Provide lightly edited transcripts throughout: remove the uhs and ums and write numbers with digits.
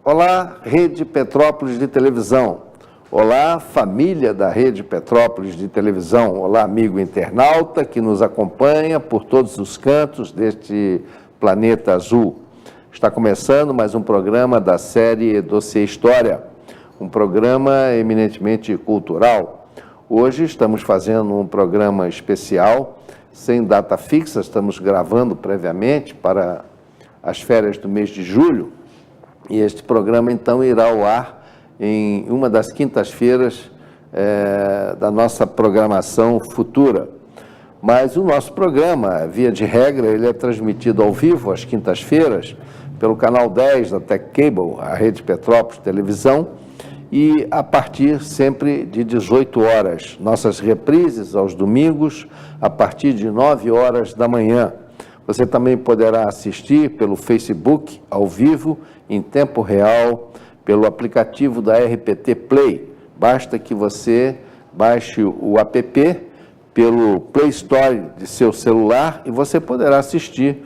Olá, Rede Petrópolis de Televisão. Olá, família da Rede Petrópolis de Televisão. Olá, amigo internauta que nos acompanha por todos os cantos deste planeta azul. Está começando mais um programa da série Dossiê História, um programa eminentemente cultural. Hoje estamos fazendo um programa especial, sem data fixa, estamos gravando previamente para as férias do mês de julho, e este programa então irá ao ar em uma das quintas-feiras da nossa programação futura. Mas o nosso programa, via de regra, ele é transmitido ao vivo às quintas-feiras pelo canal 10 da Tech Cable, a Rede Petrópolis Televisão, e a partir sempre de 18 horas. Nossas reprises aos domingos, a partir de 9 horas da manhã. Você também poderá assistir pelo Facebook, ao vivo, em tempo real, pelo aplicativo da RPT Play. Basta que você baixe o app pelo Play Store de seu celular e você poderá assistir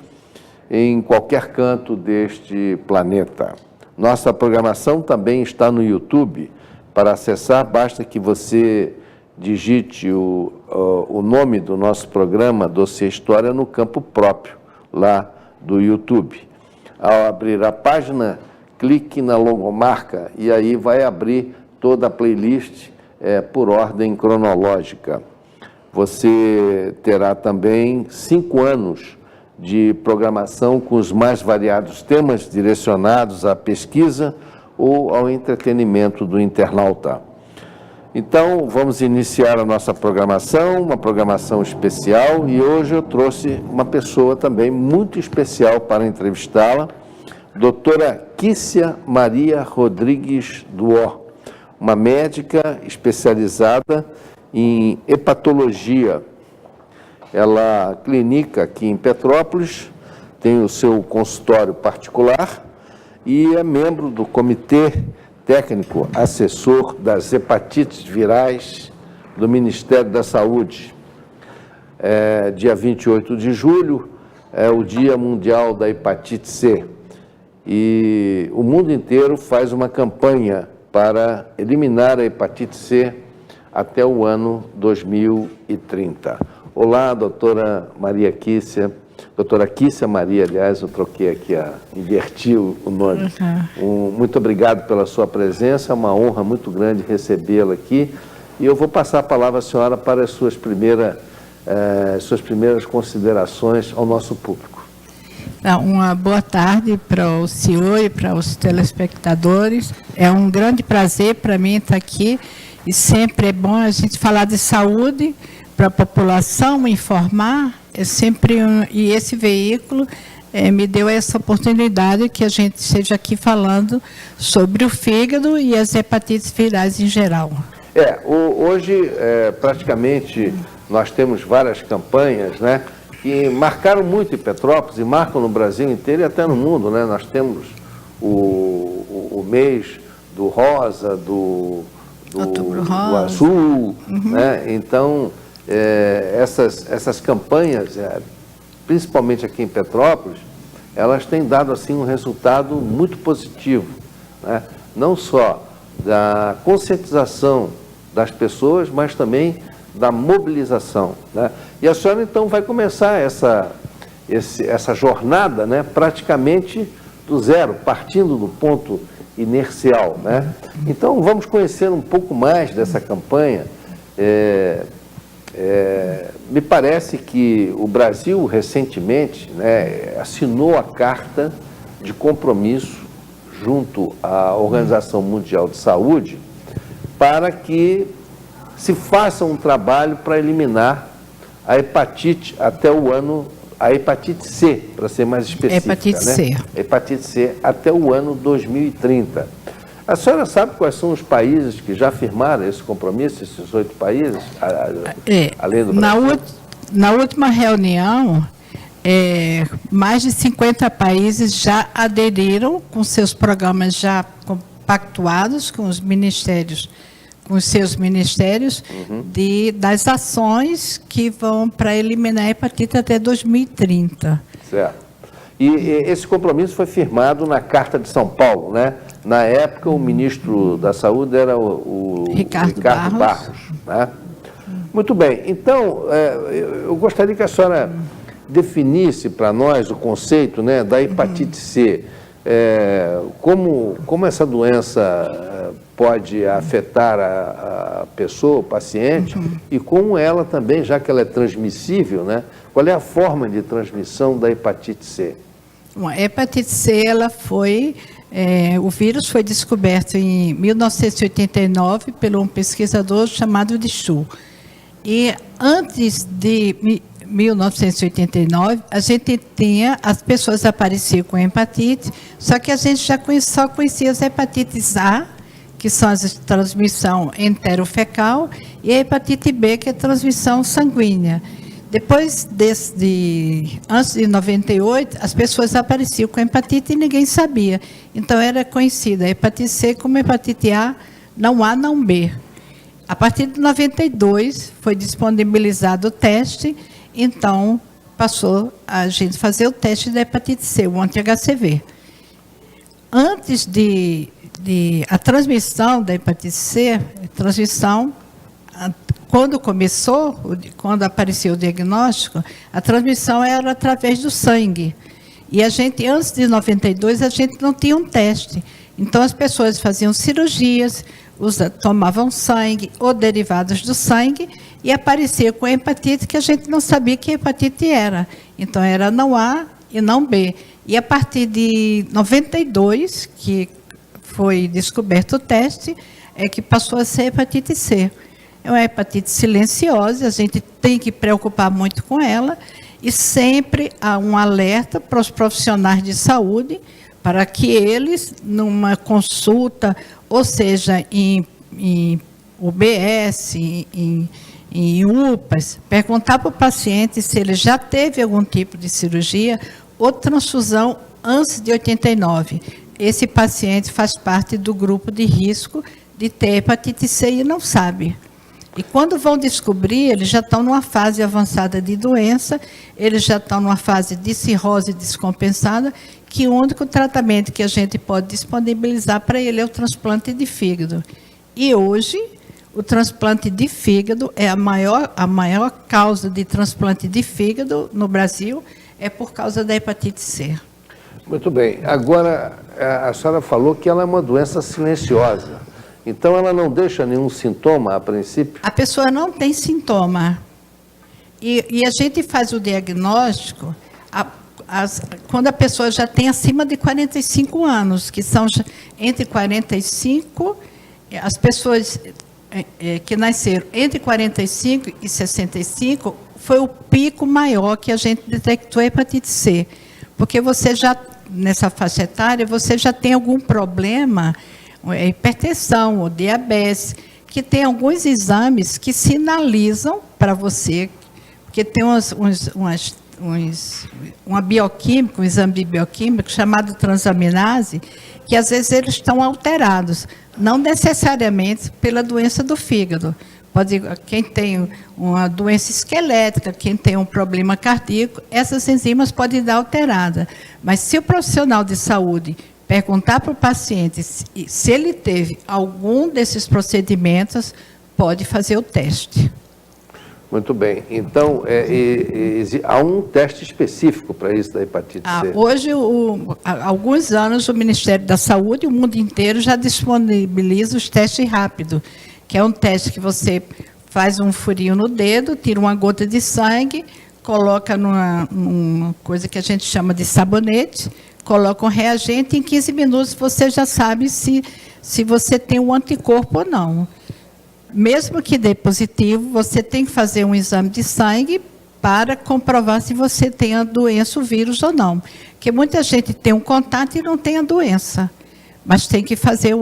em qualquer canto deste planeta. Nossa programação também está no YouTube. Para acessar, basta que você digite o nome do nosso programa, Dossiê História, no campo próprio, lá do YouTube. Ao abrir a página, clique na logomarca e aí vai abrir toda a playlist por ordem cronológica. Você terá também 5 anos de programação com os mais variados temas direcionados à pesquisa ou ao entretenimento do internauta. Então, vamos iniciar a nossa programação, uma programação especial, e hoje eu trouxe uma pessoa também muito especial para entrevistá-la, doutora Quícia Maria Rodrigues Duó, uma médica especializada em hepatologia. Ela clinica aqui em Petrópolis, tem o seu consultório particular e é membro do Comitê Técnico Assessor das Hepatites Virais do Ministério da Saúde. Dia 28 de julho é o Dia Mundial da Hepatite C e o mundo inteiro faz uma campanha para eliminar a hepatite C até o ano 2030. Olá, doutora Maria Quícia. Doutora Quícia Maria, aliás, eu troquei aqui, inverti o nome. Muito obrigado pela sua presença, é uma honra muito grande recebê-la aqui. E eu vou passar a palavra à senhora para as suas primeiras considerações ao nosso público. Uma boa tarde para o senhor e para os telespectadores. É um grande prazer para mim estar aqui e sempre é bom a gente falar de saúde para a população, informar. E esse veículo me deu essa oportunidade que a gente esteja aqui falando sobre o fígado e as hepatites virais em geral. Hoje, praticamente, nós temos várias campanhas, né, que marcaram muito em Petrópolis e marcam no Brasil inteiro e até no mundo, né? Nós temos o mês do rosa, do azul, né? Então, essas campanhas, principalmente aqui em Petrópolis, elas têm dado assim um resultado muito positivo, né? Não só da conscientização das pessoas, mas também da mobilização, né? E a senhora então vai começar essa jornada, né, praticamente do zero, partindo do ponto inercial, né? Então vamos conhecer um pouco mais dessa campanha. Me parece que o Brasil recentemente, né, assinou a carta de compromisso junto à Organização Mundial de Saúde para que se faça um trabalho para eliminar a hepatite até o ano, a hepatite C, para ser mais específica. Hepatite, né? C. Hepatite C até o ano 2030. A senhora sabe quais são os países que já firmaram esse compromisso, esses 8 países, além do Brasil? Na última reunião, mais de 50 países já aderiram com seus programas já compactuados com os ministérios, com os seus ministérios, das ações que vão para eliminar a hepatite até 2030. Certo. E esse compromisso foi firmado na Carta de São Paulo, né? Na época, o ministro da Saúde era o Ricardo Barros. Né? Muito bem. Então, eu gostaria que a senhora definisse para nós o conceito, né, da hepatite C. Como essa doença pode afetar a pessoa, o paciente, e como ela também, já que ela é transmissível, né, qual é a forma de transmissão da hepatite C? A hepatite C, o vírus foi descoberto em 1989 por um pesquisador chamado de Chu. E antes de 1989, a gente tinha, as pessoas apareciam com hepatite, só que a gente só conhecia as hepatites A, que são as de transmissão enterofecal, e a hepatite B, que é transmissão sanguínea. Depois antes de 98, as pessoas apareciam com hepatite e ninguém sabia. Então, era conhecida a hepatite C como hepatite A, não B. A partir de 92, foi disponibilizado o teste, então passou a gente fazer o teste da hepatite C, o anti-HCV. Antes a transmissão da hepatite C, quando apareceu o diagnóstico, a transmissão era através do sangue. E antes de 92, a gente não tinha um teste. Então, as pessoas faziam cirurgias, tomavam sangue ou derivados do sangue e aparecia com hepatite que a gente não sabia que hepatite era. Então, era não A e não B. E a partir de 92, que foi descoberto o teste, é que passou a ser hepatite C. É uma hepatite silenciosa, a gente tem que preocupar muito com ela e sempre há um alerta para os profissionais de saúde para que eles, numa consulta, ou seja, em UBS, em UPAs, perguntar para o paciente se ele já teve algum tipo de cirurgia ou transfusão antes de 89. Esse paciente faz parte do grupo de risco de ter hepatite C e não sabe. E quando vão descobrir, eles já estão numa fase avançada de doença, eles já estão numa fase de cirrose descompensada, que o único tratamento que a gente pode disponibilizar para ele é o transplante de fígado. E hoje, o transplante de fígado é a maior causa de transplante de fígado no Brasil, é por causa da hepatite C. Muito bem. Agora, a senhora falou que ela é uma doença silenciosa. Então, ela não deixa nenhum sintoma a princípio? A pessoa não tem sintoma. E a gente faz o diagnóstico quando a pessoa já tem acima de 45 anos, que são entre 45, as pessoas que nasceram entre 45 e 65, foi o pico maior que a gente detectou a hepatite C. Porque você já, nessa faixa etária, você já tem algum problema, hipertensão ou diabetes, que tem alguns exames que sinalizam para você, porque tem uma bioquímica, um exame bioquímico chamado transaminase, que às vezes eles estão alterados, não necessariamente pela doença do fígado. Quem tem uma doença esquelética, quem tem um problema cardíaco, essas enzimas podem dar alterada. Mas se o profissional de saúde perguntar para o paciente se ele teve algum desses procedimentos, pode fazer o teste. Muito bem. Então, há um teste específico para isso da hepatite C? Hoje, há alguns anos, o Ministério da Saúde, o mundo inteiro, já disponibiliza os testes rápidos, que é um teste que você faz um furinho no dedo, tira uma gota de sangue, coloca numa coisa que a gente chama de sabonete, coloca um reagente, e em 15 minutos você já sabe se você tem um anticorpo ou não. Mesmo que dê positivo, você tem que fazer um exame de sangue para comprovar se você tem a doença, o vírus ou não. Porque muita gente tem um contato e não tem a doença, mas tem que fazer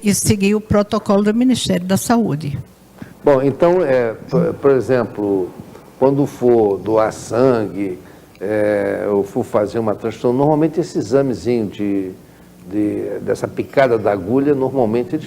e seguir o protocolo do Ministério da Saúde. Bom, então, por exemplo, quando for doar sangue, ou for fazer uma transfusão, normalmente esse examezinho dessa picada da agulha, normalmente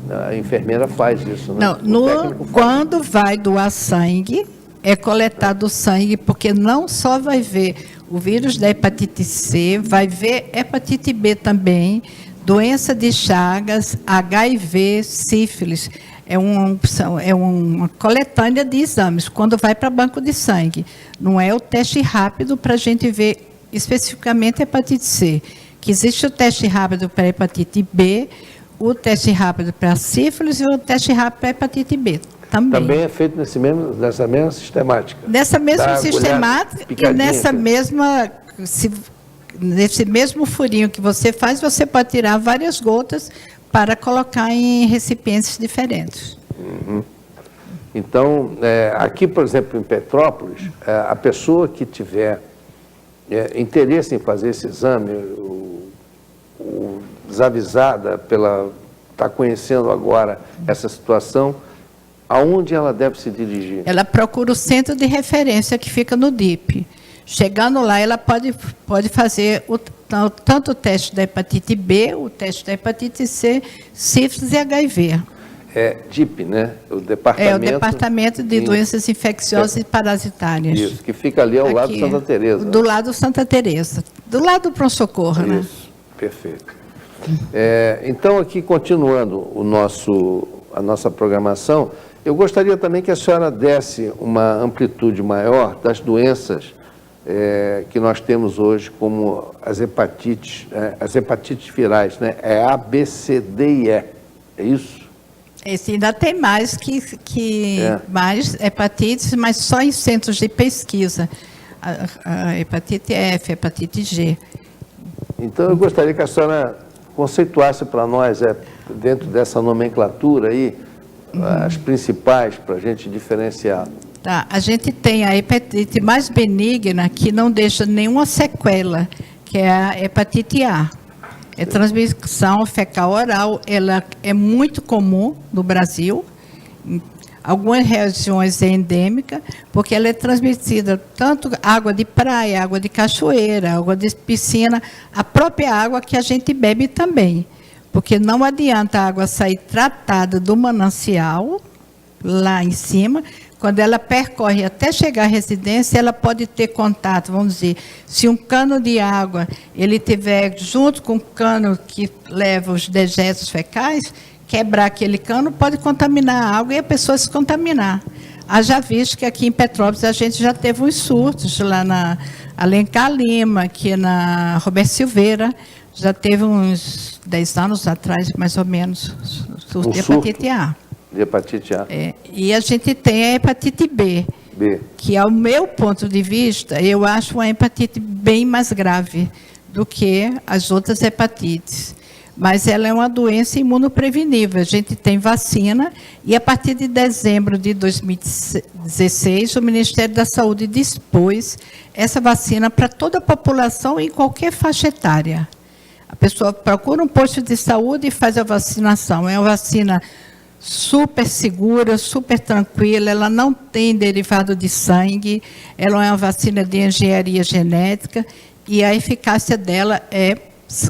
a enfermeira faz isso, né? Não, quando vai doar sangue, é coletado o sangue, porque não só vai ver o vírus da hepatite C, vai ver hepatite B também, doença de Chagas, HIV, sífilis. É uma coletânea de exames, quando vai para banco de sangue. Não é o teste rápido para a gente ver especificamente a hepatite C. Que existe o teste rápido para a hepatite B, o teste rápido para a sífilis e o teste rápido para a hepatite B. Também é feito nessa mesma sistemática. Nessa mesma sistemática e nesse mesmo furinho que você faz, você pode tirar várias gotas para colocar em recipientes diferentes. Uhum. Então, aqui, por exemplo, em Petrópolis, a pessoa que tiver interesse em fazer esse exame, desavisada está conhecendo agora essa situação, aonde ela deve se dirigir? Ela procura o centro de referência que fica no DIP. Chegando lá, ela pode fazer tanto o teste da hepatite B, o teste da hepatite C, sífilis e HIV. É DIP, né? O Departamento de Doenças Infecciosas e Parasitárias. Isso, que fica ali ao lado de Santa Teresa. Do lado do Santa Teresa. Do lado do pronto-socorro, né? Isso, perfeito. Então, aqui, continuando a nossa programação, eu gostaria também que a senhora desse uma amplitude maior das doenças que nós temos hoje, como as hepatites virais, né? É A, B, C, D e E. É isso? Esse ainda tem mais mais hepatites, mas só em centros de pesquisa. A hepatite F, a hepatite G. Então, eu gostaria que a senhora conceituasse para nós, dentro dessa nomenclatura aí, as principais, para a gente diferenciar. Tá, a gente tem a hepatite mais benigna, que não deixa nenhuma sequela, que é a hepatite A. É transmissão fecal-oral, ela é muito comum no Brasil, em algumas regiões é endêmica, porque ela é transmitida tanto água de praia, água de cachoeira, água de piscina, a própria água que a gente bebe também. Porque não adianta a água sair tratada do manancial, lá em cima, quando ela percorre até chegar à residência, ela pode ter contato, vamos dizer, se um cano de água, ele tiver junto com o cano que leva os dejetos fecais, quebrar aquele cano, pode contaminar a água e a pessoa se contaminar. Haja visto que aqui em Petrópolis a gente já teve uns surtos, lá na Alencar Lima, aqui na Roberto Silveira, já teve uns 10 anos atrás, mais ou menos, surto de hepatite A. De hepatite A. E a gente tem a hepatite B, que, ao meu ponto de vista, eu acho uma hepatite bem mais grave do que as outras hepatites. Mas ela é uma doença imunoprevenível. A gente tem vacina e, a partir de dezembro de 2016, o Ministério da Saúde dispôs essa vacina para toda a população em qualquer faixa etária. A pessoa procura um posto de saúde e faz a vacinação. É uma vacina super segura, super tranquila, ela não tem derivado de sangue, ela é uma vacina de engenharia genética e a eficácia dela é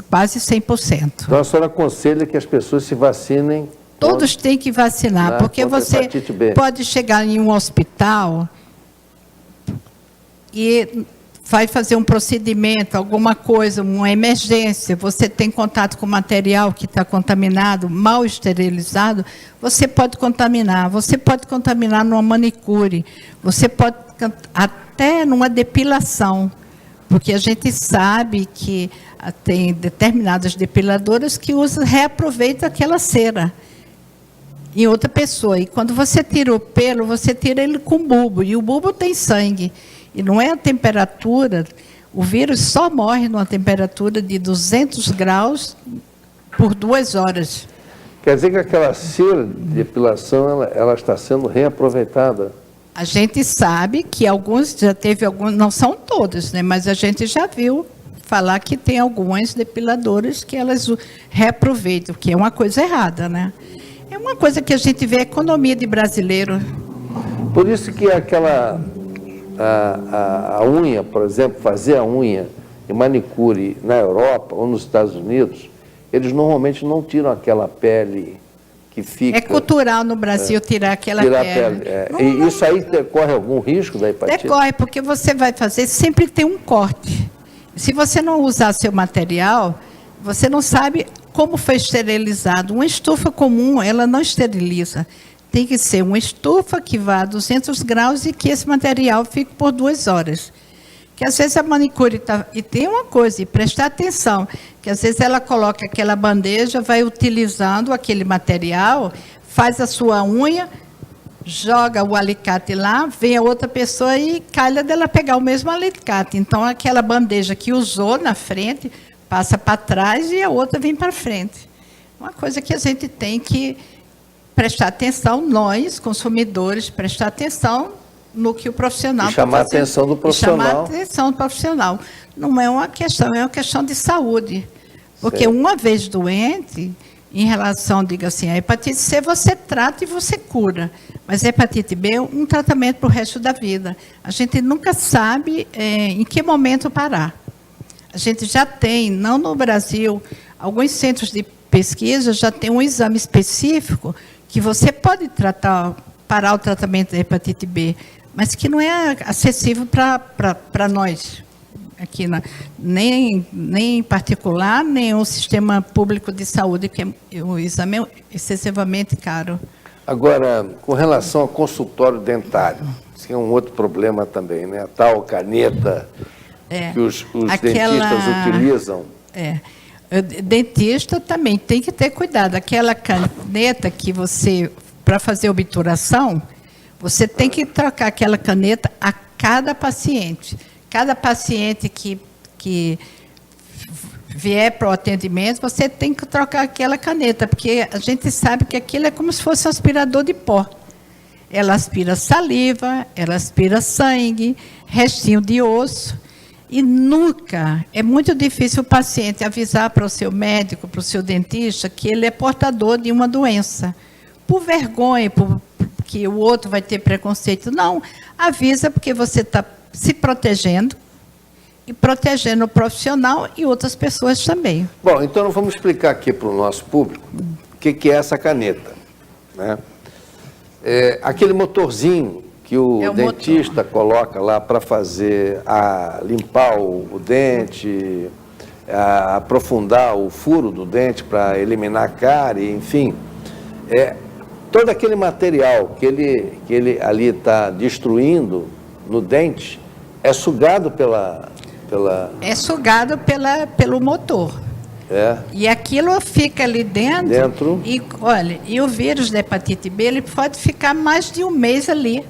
quase 100%. Então, a senhora aconselha que as pessoas se vacinem? Todos têm que vacinar, porque você pode chegar em um hospital e vai fazer um procedimento, alguma coisa, uma emergência, você tem contato com material que está contaminado, mal esterilizado, você pode contaminar numa manicure, você pode até numa depilação, porque a gente sabe que tem determinadas depiladoras que reaproveitam aquela cera em outra pessoa, e quando você tira o pelo, você tira ele com bulbo, e o bulbo tem sangue. E não é a temperatura, o vírus só morre numa temperatura de 200 graus por 2 horas. Quer dizer que aquela cera de depilação, ela está sendo reaproveitada? A gente sabe que alguns, não são todos, né, mas a gente já viu falar que tem algumas depiladoras que elas reaproveitam, que é uma coisa errada, né? É uma coisa que a gente vê a economia de brasileiro. Por isso que a unha, por exemplo, fazer a unha em manicure na Europa ou nos Estados Unidos, eles normalmente não tiram aquela pele que fica... É cultural no Brasil tirar aquela pele. E isso aí decorre algum risco da hepatite? Decorre, porque você vai fazer, sempre tem um corte. Se você não usar seu material, você não sabe como foi esterilizado. Uma estufa comum, ela não esteriliza. Tem que ser uma estufa que vá a 200 graus e que esse material fique por 2 horas. Que às vezes a manicure está... E tem uma coisa, e prestar atenção, que às vezes ela coloca aquela bandeja, vai utilizando aquele material, faz a sua unha, joga o alicate lá, vem a outra pessoa e calha dela pegar o mesmo alicate. Então, aquela bandeja que usou na frente, passa para trás e a outra vem para frente. Uma coisa que a gente tem que prestar atenção, nós, consumidores, prestar atenção no que o profissional está fazendo. Chamar a atenção do profissional. Chamar a atenção do profissional. Não é uma questão, é uma questão de saúde. Porque uma vez doente, em relação, diga assim, a hepatite C você trata e você cura. Mas a hepatite B é um tratamento para o resto da vida. A gente nunca sabe em que momento parar. A gente já tem, não no Brasil, alguns centros de pesquisa já tem um exame específico que você pode parar o tratamento da hepatite B, mas que não é acessível para nós, aqui nem em particular, nem o sistema público de saúde, que o exame é excessivamente caro. Agora, com relação ao consultório dentário, isso é um outro problema também, né? A tal caneta que os dentistas utilizam. Dentista também tem que ter cuidado. Aquela caneta que você, para fazer obturação, você tem que trocar aquela caneta a cada paciente. Cada paciente que vier para o atendimento, você tem que trocar aquela caneta, porque a gente sabe que aquilo é como se fosse um aspirador de pó. Ela aspira saliva, ela aspira sangue, restinho de osso, e nunca, é muito difícil o paciente avisar para o seu médico, para o seu dentista, que ele é portador de uma doença. Por vergonha, que o outro vai ter preconceito. Não, avisa porque você está se protegendo e protegendo o profissional e outras pessoas também. Bom, então nós vamos explicar aqui para o nosso público o que é essa caneta, né? Aquele motorzinho que o dentista coloca lá para fazer, limpar o dente, aprofundar o furo do dente para eliminar a cárie, enfim. Todo aquele material que ele ali está destruindo no dente é sugado É sugado pelo motor. E aquilo fica ali dentro. E, olha, e o vírus da hepatite B, ele pode ficar mais de um mês ali.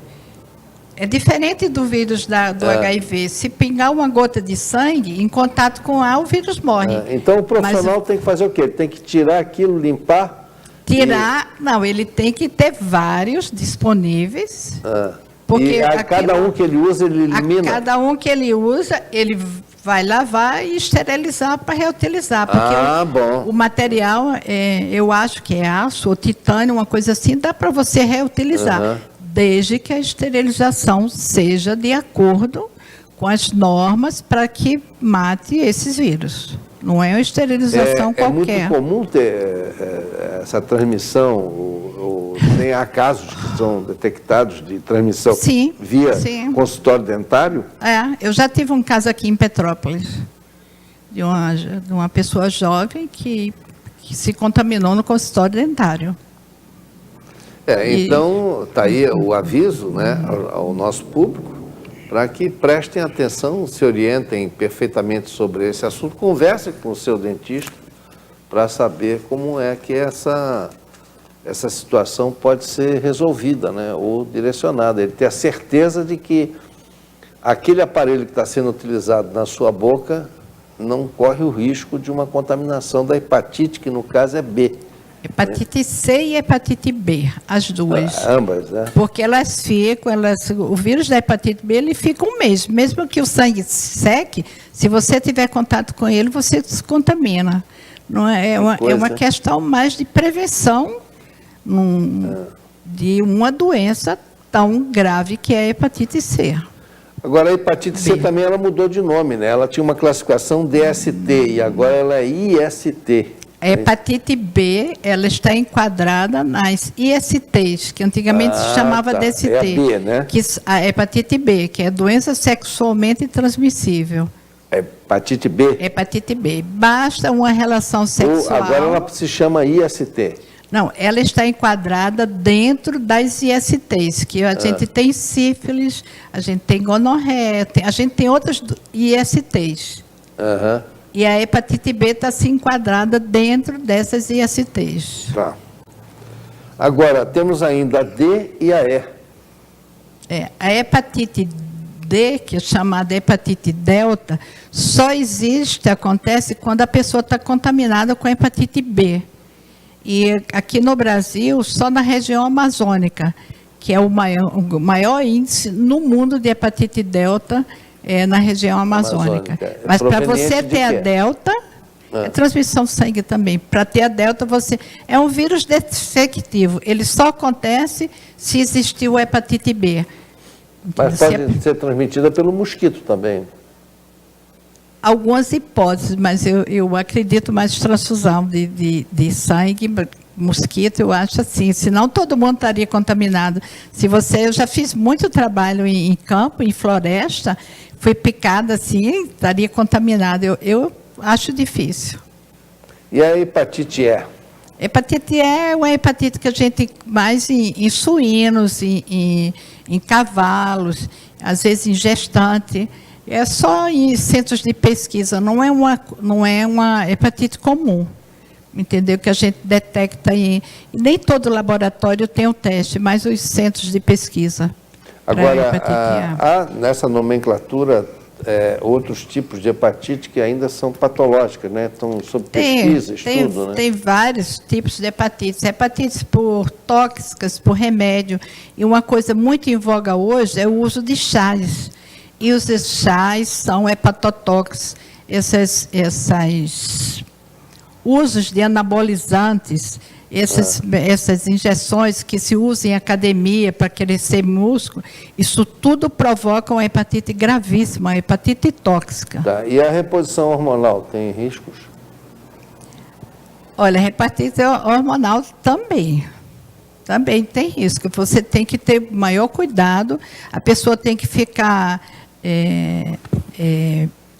É diferente do vírus do HIV. Se pingar uma gota de sangue, em contato com ar, o vírus morre. Então o profissional tem que fazer o quê? Ele tem que tirar aquilo, limpar? Não, ele tem que ter vários disponíveis. Porque cada um que ele usa, ele elimina? Cada um que ele usa, ele vai lavar e esterilizar para reutilizar. Porque o material, eu acho que é aço ou titânio, uma coisa assim, dá para você reutilizar. Desde que a esterilização seja de acordo com as normas para que mate esses vírus. Não é uma esterilização qualquer. É muito comum ter essa transmissão, nem há casos que são detectados de transmissão via consultório dentário? Eu já tive um caso aqui em Petrópolis, de uma pessoa jovem que se contaminou no consultório dentário. Então, está aí o aviso, né, ao nosso público, para que prestem atenção, se orientem perfeitamente sobre esse assunto, conversem com o seu dentista para saber como é que essa situação pode ser resolvida, né, ou direcionada. Ele ter a certeza de que aquele aparelho que está sendo utilizado na sua boca não corre o risco de uma contaminação da hepatite, que no caso é B. Hepatite C e hepatite B, as duas. Ambas, né? Porque o vírus da hepatite B, ele fica um mês. Mesmo que o sangue seque, se você tiver contato com ele, você se contamina. Não é uma questão mais de prevenção de uma doença tão grave que é a hepatite C. Agora, a hepatite C também ela mudou de nome, né? Ela tinha uma classificação DST e agora ela é IST. A hepatite B, ela está enquadrada nas ISTs, que antigamente se chamava DST. É a B, né? A hepatite B, que é doença sexualmente transmissível. Hepatite B? Hepatite B. Basta uma relação sexual... Agora ela se chama IST. Não, ela está enquadrada dentro das ISTs, que a gente tem sífilis, a gente tem gonorreia, a gente tem outras ISTs. E a hepatite B está se enquadrada dentro dessas ISTs. Tá. Agora, temos ainda a D e a E. A hepatite D, que é chamada hepatite delta, só acontece quando a pessoa está contaminada com a hepatite B. E aqui no Brasil, só na região amazônica, que é o maior índice no mundo de hepatite delta, na região amazônica. Mas para você ter a delta, é transmissão de sangue também. Para ter a delta, é um vírus defectivo. Ele só acontece se existiu a hepatite B. Mas pode ser transmitida pelo mosquito também. Algumas hipóteses, mas eu acredito mais em transfusão de sangue, mosquito, eu acho assim, senão todo mundo estaria contaminado. Eu já fiz muito trabalho em campo, em floresta, fui picada assim, estaria contaminado. Eu acho difícil. E a hepatite E? Hepatite E é uma hepatite que a gente mais em suínos, em cavalos, às vezes em gestante. É só em centros de pesquisa, não é uma hepatite comum, entendeu? Que a gente detecta e nem todo laboratório tem o teste, mas os centros de pesquisa. Agora, há nessa nomenclatura outros tipos de hepatite que ainda são patológicas, né? Estão sob pesquisa, estudo, né? Tem vários tipos de hepatites. Hepatites por tóxicas, por remédio. E uma coisa muito em voga hoje é o uso de chás. E os chás são hepatotóxicos. Esses usos de anabolizantes, essas injeções que se usam em academia para crescer músculo, isso tudo provoca uma hepatite gravíssima, uma hepatite tóxica. Tá. E a reposição hormonal tem riscos? Olha, a hepatite hormonal também tem risco. Você tem que ter maior cuidado, a pessoa tem que ficar...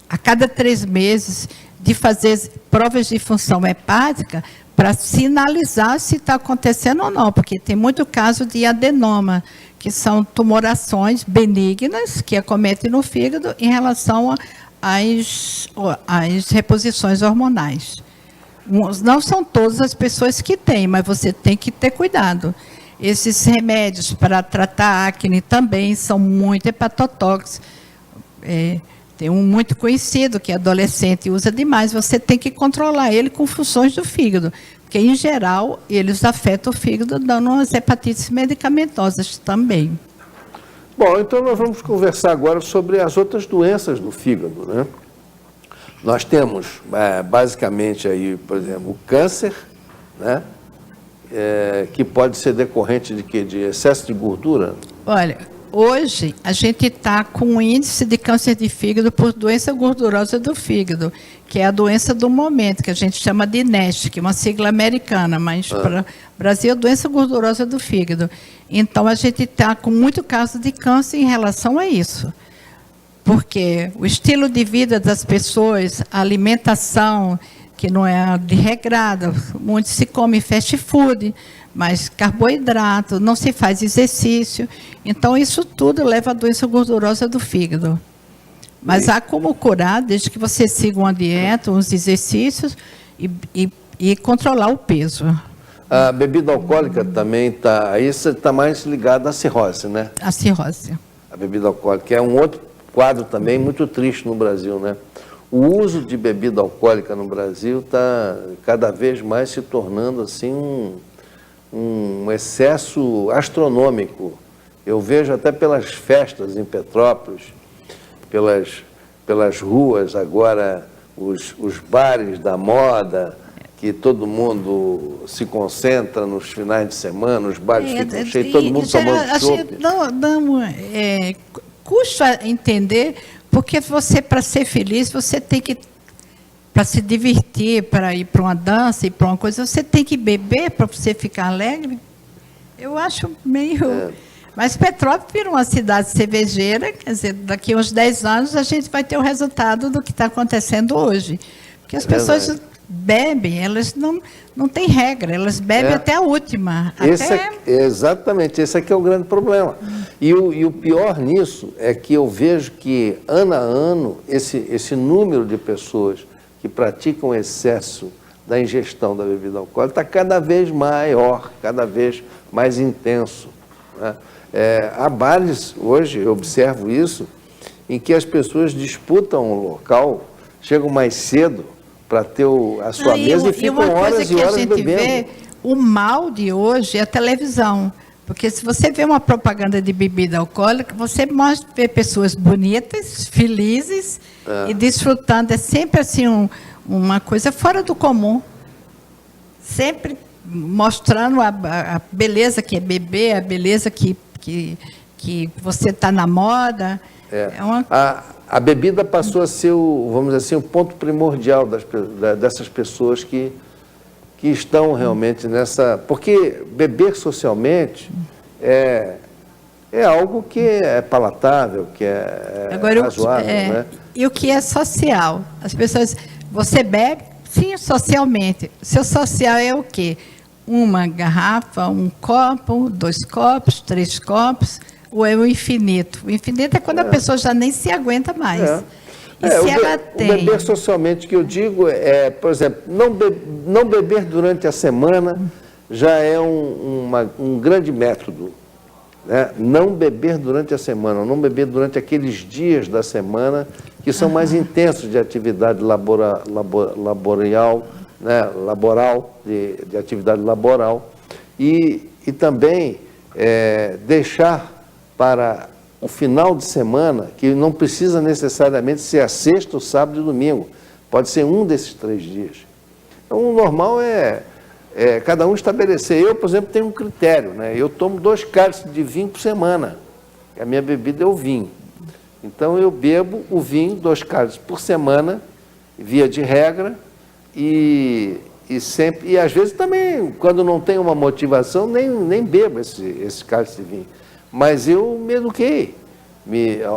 a cada 3 meses, de fazer provas de função hepática para sinalizar se está acontecendo ou não, porque tem muito caso de adenoma, que são tumorações benignas que acometem no fígado em relação às reposições hormonais. Não são todas as pessoas que têm, mas você tem que ter cuidado. Esses remédios para tratar acne também são muito hepatotóxicos. Tem um muito conhecido que é adolescente e usa demais, você tem que controlar ele com funções do fígado, porque em geral eles afetam o fígado, dando umas hepatites medicamentosas também. Bom, então nós vamos conversar agora sobre as outras doenças do fígado, né? Nós temos basicamente aí, por exemplo, o câncer, né? Que pode ser decorrente de quê? De excesso de gordura? Olha, hoje, a gente está com um índice de câncer de fígado por doença gordurosa do fígado, que é a doença do momento, que a gente chama de NASH, que é uma sigla americana, mas para o Brasil é doença gordurosa do fígado. Então, a gente está com muito caso de câncer em relação a isso. Porque o estilo de vida das pessoas, a alimentação, que não é de regrada, muito se come fast food, mas carboidrato, não se faz exercício. Então, isso tudo leva à doença gordurosa do fígado. Mas há como curar, desde que você siga uma dieta, uns exercícios e controlar o peso. A bebida alcoólica também está... Aí você está mais ligado à cirrose, né? A cirrose. A bebida alcoólica é um outro quadro também muito triste no Brasil, né? O uso de bebida alcoólica no Brasil está cada vez mais se tornando assim um excesso astronômico. Eu vejo até pelas festas em Petrópolis, pelas ruas agora, os bares da moda, que todo mundo se concentra nos finais de semana, os bares ficam cheios, todo mundo tomando chopp. Custa entender, porque você, para ser feliz, você tem que, para se divertir, para ir para uma dança, ir para uma coisa, você tem que beber para você ficar alegre. Eu acho meio... Mas Petrópolis vira uma cidade cervejeira, quer dizer, daqui a uns 10 anos a gente vai ter o resultado do que está acontecendo hoje. Porque as pessoas bebem, elas não têm regra, elas bebem até a última. Exatamente, esse aqui é o grande problema. E o pior nisso é que eu vejo que, ano a ano, esse número de pessoas que praticam excesso da ingestão da bebida alcoólica está cada vez maior, cada vez mais intenso, né? Há bares, hoje, eu observo isso, em que as pessoas disputam o local, chegam mais cedo para ter a sua mesa e ficam horas e horas bebendo. E uma coisa que a gente vê, o mal de hoje é a televisão. Porque se você vê uma propaganda de bebida alcoólica, você vê pessoas bonitas, felizes e desfrutando. É sempre assim uma coisa fora do comum. Sempre mostrando a beleza que é beber, a beleza que você está na moda. A bebida passou a ser, vamos dizer assim, o ponto primordial dessas pessoas que estão realmente nessa... Porque beber socialmente é algo que é palatável, que é razoável. Né? E o que é social? As pessoas... Você bebe, sim, socialmente. Seu social é o quê? Uma garrafa, um copo, 2 copos, 3 copos, ou é o infinito? O infinito é quando a pessoa já nem se aguenta mais. E se ela tem... O beber socialmente que eu digo por exemplo, não beber durante a semana já é um grande método. Né? Não beber durante a semana, não beber durante aqueles dias da semana que são mais intensos de atividade laboral, né? De atividade laboral. E também deixar para o final de semana, que não precisa necessariamente ser a sexta, o sábado e o domingo. Pode ser um desses 3 dias. Então, o normal é cada um estabelecer. Eu, por exemplo, tenho um critério, né? Eu tomo 2 cálices de vinho por semana. A minha bebida é o vinho. Então, eu bebo o vinho, 2 cálices por semana, via de regra, e às vezes também, quando não tenho uma motivação, nem bebo esse cálice de vinho. Mas eu me eduquei.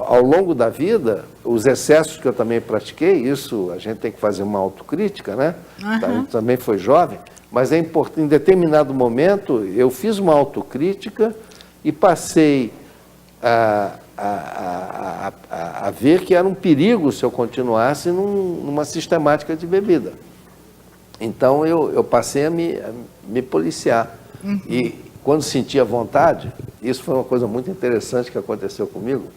Ao longo da vida, os excessos que eu também pratiquei, isso a gente tem que fazer uma autocrítica, né? Eu também foi jovem, mas é importante, em determinado momento, eu fiz uma autocrítica e passei a ver que era um perigo se eu continuasse numa sistemática de bebida. Então, eu passei a me policiar. E quando sentia vontade, isso foi uma coisa muito interessante que aconteceu comigo.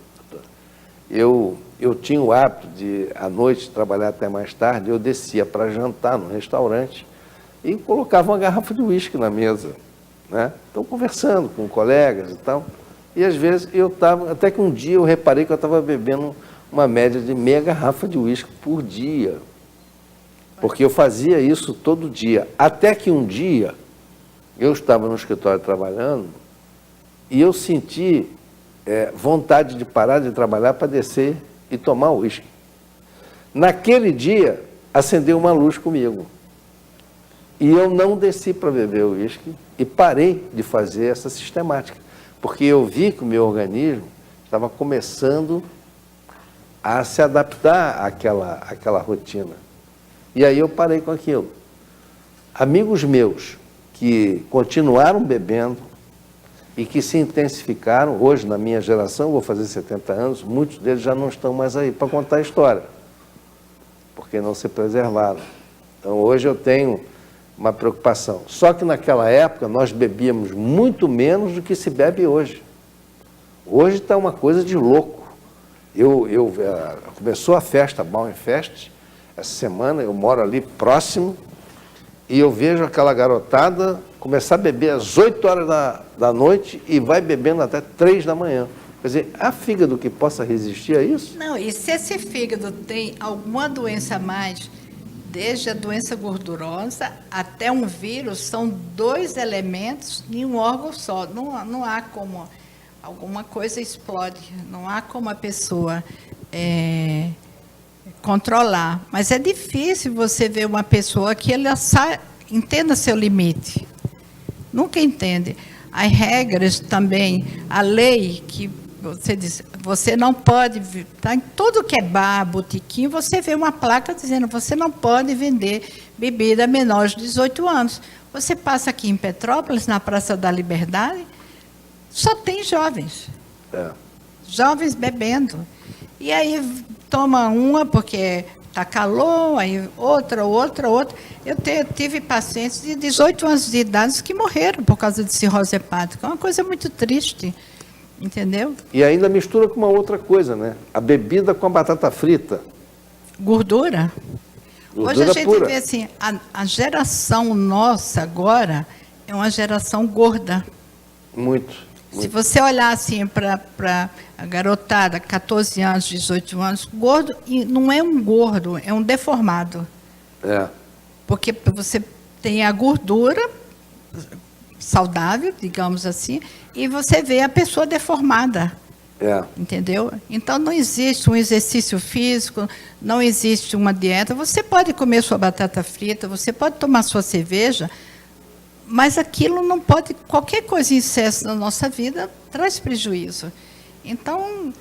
Eu tinha o hábito de, à noite, trabalhar até mais tarde, eu descia para jantar no restaurante e colocava uma garrafa de uísque na mesa, né? Então, conversando com colegas e tal. E, às vezes, até que um dia eu reparei que eu estava bebendo uma média de meia garrafa de uísque por dia. Porque eu fazia isso todo dia. Até que um dia, eu estava no escritório trabalhando e eu senti vontade de parar de trabalhar para descer e tomar uísque. Naquele dia, acendeu uma luz comigo. E eu não desci para beber o uísque e parei de fazer essa sistemática. Porque eu vi que o meu organismo estava começando a se adaptar àquela rotina. E aí eu parei com aquilo. Amigos meus que continuaram bebendo e que se intensificaram, hoje na minha geração, vou fazer 70 anos, muitos deles já não estão mais aí para contar a história, porque não se preservaram. Então hoje eu tenho uma preocupação. Só que naquela época nós bebíamos muito menos do que se bebe hoje. Hoje está uma coisa de louco. Começou a festa, Bauernfest, essa semana, eu moro ali próximo, e eu vejo aquela garotada começar a beber às 8 horas da noite e vai bebendo até 3 da manhã. Quer dizer, há fígado que possa resistir a isso? Não, e se esse fígado tem alguma doença a mais, desde a doença gordurosa até um vírus, são 2 elementos em um órgão só. Não há como alguma coisa explode, não há como a pessoa controlar. Mas é difícil você ver uma pessoa que ela entenda seu limite. Nunca entende. as regras também, a lei que você diz, você não pode, tá, em todo que é bar, botequim, você vê uma placa dizendo, você não pode vender bebida menor de 18 anos. Você passa aqui em Petrópolis, na Praça da Liberdade, só tem jovens. Jovens bebendo. E aí toma uma porque está calor, aí outra. Eu tive pacientes de 18 anos de idade que morreram por causa de cirrose hepática. É uma coisa muito triste, entendeu? E ainda mistura com uma outra coisa, né? A bebida com a batata frita. Gordura. Hoje a gente pura. vê assim, a geração nossa agora é uma geração gorda. Muito. Se você olhar assim para a garotada, 14 anos, 18 anos, gordo, e não é um gordo, é um deformado. Porque você tem a gordura saudável, digamos assim, e você vê a pessoa deformada. Entendeu? Então, não existe um exercício físico, não existe uma dieta. Você pode comer sua batata frita, você pode tomar sua cerveja, mas aquilo não pode, qualquer coisa em excesso na nossa vida traz prejuízo. Então,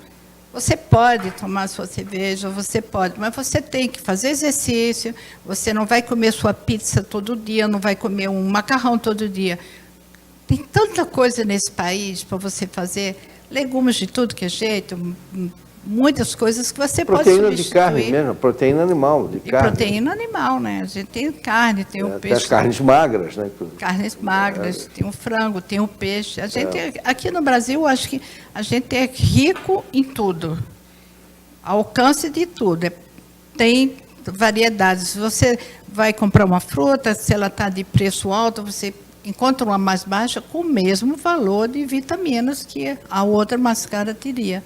você pode tomar sua cerveja, você pode, mas você tem que fazer exercício, você não vai comer sua pizza todo dia, não vai comer um macarrão todo dia. Tem tanta coisa nesse país para você fazer, legumes de tudo que é jeito, muitas coisas que você pode substituir. Proteína de carne mesmo, proteína animal de carne. Proteína animal, né? A gente tem carne, tem o peixe. Tem as carnes magras, né? Carnes magras, tem o frango, tem o peixe. A gente, aqui no Brasil, acho que a gente é rico em tudo. Alcance de tudo. Tem variedades. Se você vai comprar uma fruta, se ela está de preço alto, você encontra uma mais baixa com o mesmo valor de vitaminas que a outra mais cara teria.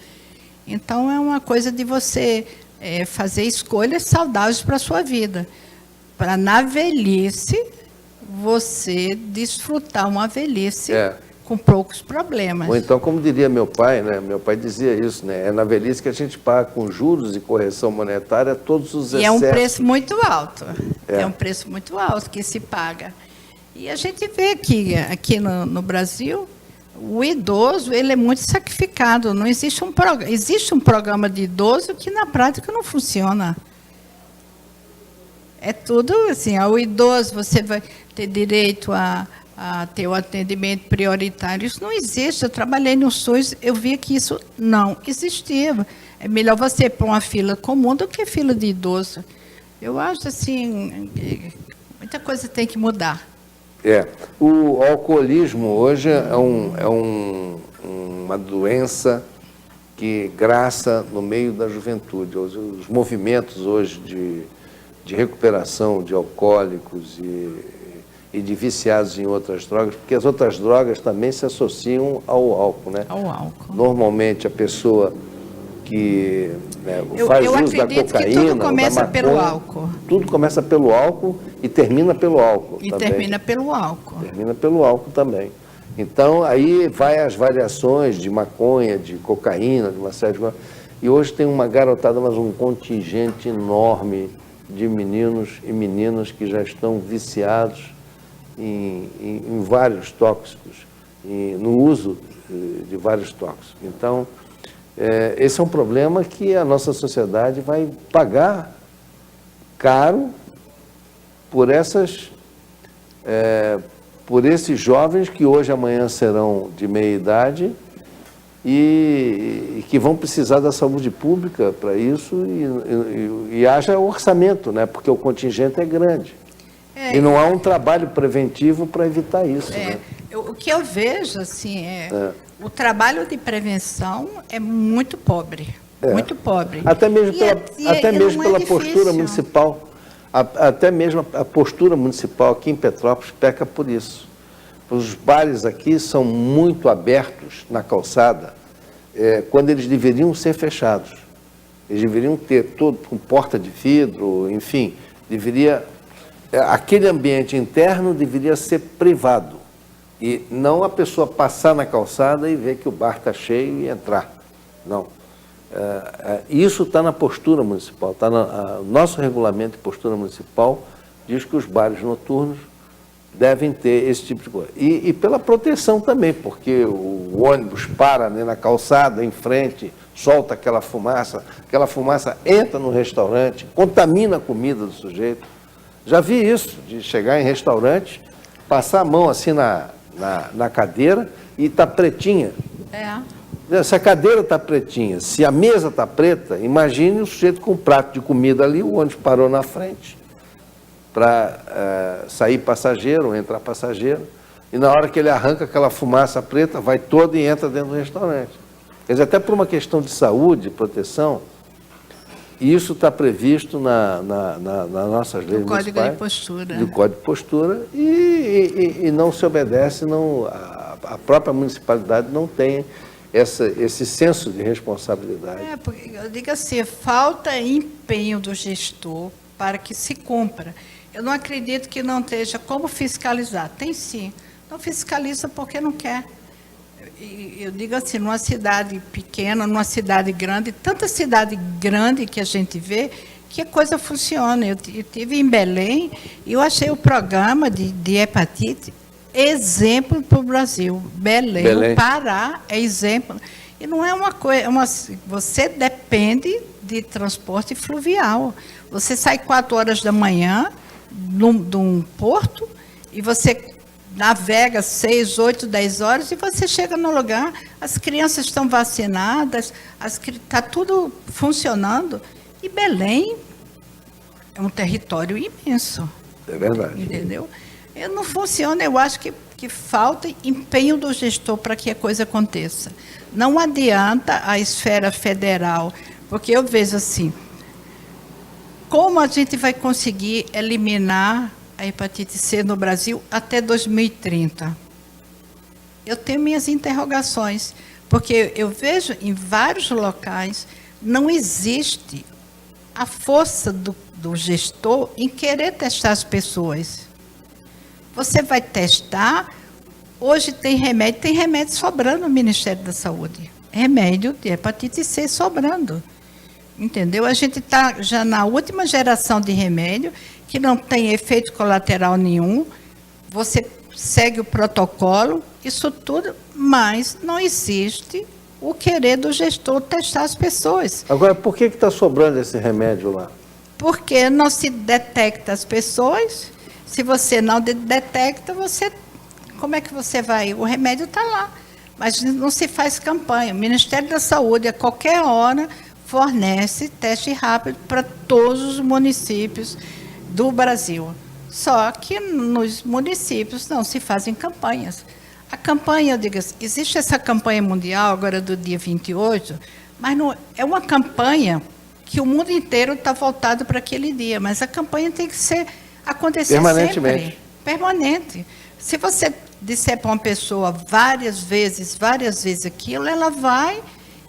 Então, é uma coisa de você fazer escolhas saudáveis para a sua vida. Para, na velhice, você desfrutar uma velhice com poucos problemas. Ou então, como diria meu pai, né? Meu pai dizia isso, né? É na velhice que a gente paga com juros e correção monetária todos os excessos. E é um preço muito alto. É um preço muito alto que se paga. E a gente vê que aqui no Brasil, o idoso ele é muito sacrificado. Não existe um programa de idoso que na prática não funciona. É tudo assim, ao idoso você vai ter direito a ter o atendimento prioritário. Isso não existe. Eu trabalhei no SUS, eu vi que isso não existia. É melhor você pôr uma fila comum do que fila de idoso. Eu acho assim, muita coisa tem que mudar. O alcoolismo hoje é uma doença que graça no meio da juventude. Os movimentos hoje de recuperação de alcoólicos e de viciados em outras drogas, porque as outras drogas também se associam ao álcool, né? Ao álcool. Normalmente a pessoa que faz uso da cocaína, que tudo começa pelo álcool. Tudo começa pelo álcool e termina pelo álcool e também. Termina pelo álcool. Termina pelo álcool também. Então, aí vai as variações de maconha, de cocaína, de uma série de coisas. E hoje tem uma garotada, mas um contingente enorme de meninos e meninas que já estão viciados em vários tóxicos, no uso de vários tóxicos. Então, esse é um problema que a nossa sociedade vai pagar caro por esses jovens que hoje, amanhã serão de meia idade e que vão precisar da saúde pública para isso e haja orçamento, né? Porque o contingente é grande. E não há um trabalho preventivo para evitar isso. Né? O que eu vejo assim, o trabalho de prevenção é muito pobre. Muito pobre. Até mesmo pela postura municipal. Até mesmo a postura municipal aqui em Petrópolis peca por isso. Os bares aqui são muito abertos na calçada, quando eles deveriam ser fechados. Eles deveriam ter todo com porta de vidro, enfim, aquele ambiente interno deveria ser privado e não a pessoa passar na calçada e ver que o bar está cheio e entrar. Não. Isso está na postura municipal, nosso regulamento de postura municipal diz que os bares noturnos devem ter esse tipo de coisa. E pela proteção também, porque o ônibus para, né, na calçada, em frente, solta aquela fumaça entra no restaurante, contamina a comida do sujeito. Já vi isso, de chegar em restaurante, passar a mão assim na cadeira e está pretinha. Se a cadeira está pretinha, se a mesa está preta, imagine o sujeito com um prato de comida ali, o ônibus parou na frente para sair passageiro ou entrar passageiro, e na hora que ele arranca aquela fumaça preta, vai toda e entra dentro do restaurante. Quer dizer, até por uma questão de saúde, proteção, isso está previsto nas nossas leis municipais. No Código de Postura. No Código de Postura, e não se obedece, a própria municipalidade não tem esse senso de responsabilidade. Porque eu digo assim, falta empenho do gestor para que se cumpra. Eu não acredito que não esteja como fiscalizar. Tem sim. Não fiscaliza porque não quer. Eu digo assim, numa cidade pequena, numa cidade grande, tanta cidade grande que a gente vê, que a coisa funciona. Eu estive em Belém e eu achei o programa de hepatite exemplo para o Brasil. Belém, o Pará é exemplo. E não é uma coisa... você depende de transporte fluvial. Você sai 4 horas da manhã de um porto e você navega 6, 8, 10 horas e você chega no lugar, as crianças estão vacinadas, está tudo funcionando. E Belém é um território imenso. É verdade. Entendeu? Não funciona, eu acho que falta empenho do gestor para que a coisa aconteça. Não adianta a esfera federal, porque eu vejo assim, como a gente vai conseguir eliminar a hepatite C no Brasil até 2030? Eu tenho minhas interrogações, porque eu vejo em vários locais, não existe a força do gestor em querer testar as pessoas. Você vai testar, hoje tem remédio sobrando no Ministério da Saúde. Remédio de hepatite C sobrando. Entendeu? A gente está já na última geração de remédio, que não tem efeito colateral nenhum, você segue o protocolo, isso tudo, mas não existe o querer do gestor testar as pessoas. Agora, por que está sobrando esse remédio lá? Porque não se detecta as pessoas. Se você não detecta, como é que você vai? O remédio está lá, mas não se faz campanha. O Ministério da Saúde, a qualquer hora, fornece teste rápido para todos os municípios do Brasil. Só que nos municípios não se fazem campanhas. A campanha, eu digo assim, existe essa campanha mundial, agora do dia 28, mas não, é uma campanha que o mundo inteiro está voltado para aquele dia, mas a campanha tem que acontecer sempre, permanente. Se você disser para uma pessoa várias vezes aquilo, ela vai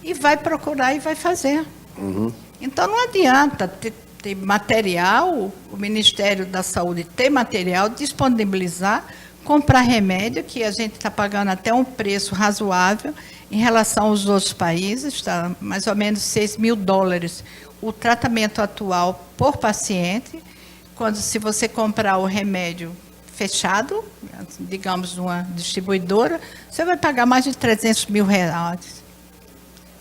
e vai procurar e vai fazer. Uhum. Então, não adianta ter material, o Ministério da Saúde ter material, disponibilizar, comprar remédio, que a gente está pagando até um preço razoável em relação aos outros países, está mais ou menos $6.000 o tratamento atual por paciente. Se você comprar o remédio fechado, digamos, numa distribuidora, você vai pagar mais de R$300 mil.